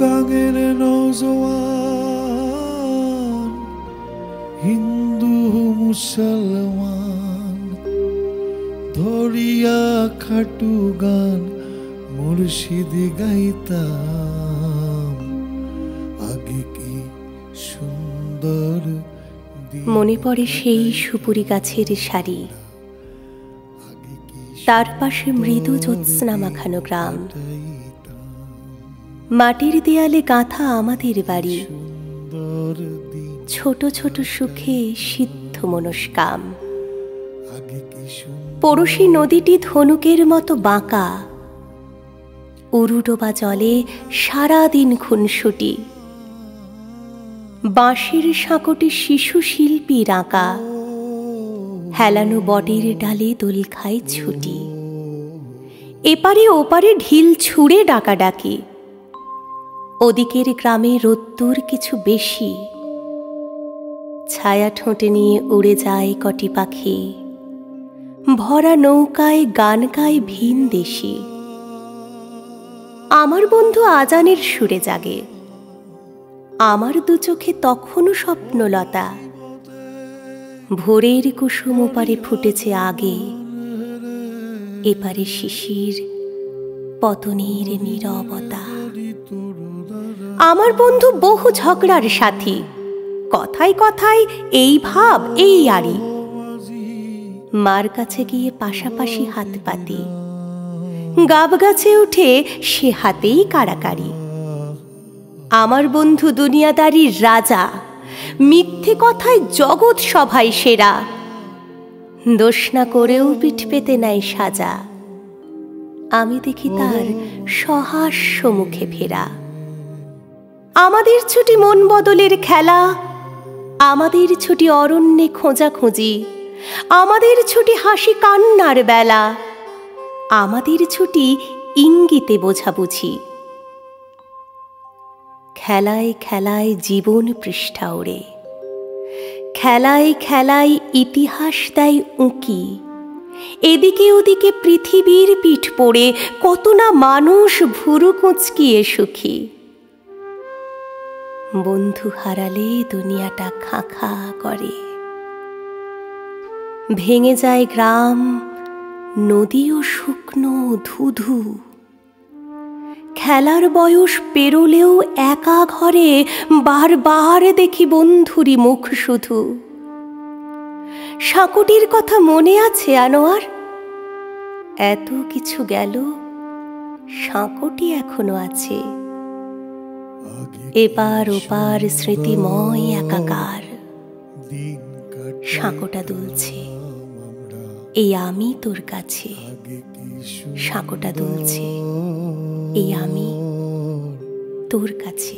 গাঙের নওজোয়ান, হিন্দু মুসলমান, ধরিয়া খাটু গান মুর্শিদি গাইতাম। আগে কি সুন্দর। মনে পড়ে সেই সুপুরি গাছের সারি, তার পাশে মৃদু জ্যোৎস্না মাখানো গ্রাম, মাটির দেয়ালে গাঁথা আমাদের বাড়ি, ছোট ছোট সুখে সিদ্ধ মনস্কাম। পড়শি নদীটি ধনুকের মতো বাঁকা, উরুডোবা জলে সারাদিন খুনসুটি। বাঁশের সাঁকোটি শিশু শিল্পীর আঁকা, হেলানো বটের ডালে দোল খায় ছুটি। এপারে ওপারে ঢিল ছুঁড়ে ডাকাডাকি, ওদিকের গ্রামে রোদ্দুর কিছু বেশি। ছায়া ঠোঁটে নিয়ে উড়ে যায় কটি পাখি, ভরা নৌকায় গান গায় ভিন দেশি। আমার বন্ধু আজানের সুরে জাগে, আমার দু চোখে তখনও স্বপ্নলতা। ভোরের কুসুম ওপারে ফুটেছে আগে, এপারে শিশির পতনের নীরবতা। আমার বন্ধু বহু ঝগড়ার সাথী, কথায় কথায় এই ভাব এই আড়ি। মার কাছে গিয়ে পাশাপাশি হাত পাতি, গাব গাছে উঠে সে হাতেই কাড়াকাড়ি। আমার বন্ধু দুনিয়াদারির রাজা, মিথ্যে কথায় জগৎ সভায় সেরা। দোষ না করেও পিঠ পেতে নেয় সাজা, আমি দেখি তার সহাস্য মুখে ফেরা। আমাদের ছুটি মন বদলের খেলা, আমাদের ছুটি অরণ্যে খোঁজাখুঁজি, আমাদের ছুটি হাসি কান্নার বেলা, আমাদের ছুটি ইঙ্গিতে বোঝাবুঝি। খেলায় খেলায় জীবন পৃষ্ঠা ওড়ে, খেলায় খেলায় ইতিহাস দেয় উঁকি। এদিকে ওদিকে পৃথিবীর পিঠ পড়ে কত না মানুষ ভুরু কুঁচকিয়ে সুখী। বন্ধু হারালে দুনিয়াটা খাঁ খাঁ করে, ভেঙে যায় গ্রাম, নদীও শুকনো ধুধু। খেলার বয়স পেরোলেও একা ঘরে বারবার দেখি বন্ধুরি মুখ শুধু। সাঁকোটির কথা মনে আছে আনোয়ার? এত কিছু গেল, সাঁকোটি এখনো আছে। এপার ওপার স্মৃতিময় একাকার, সাঁকোটা দুলছে, এই আমি তোর কাছে। সাঁকোটা দুলছে, এই আমি তোর কাছে।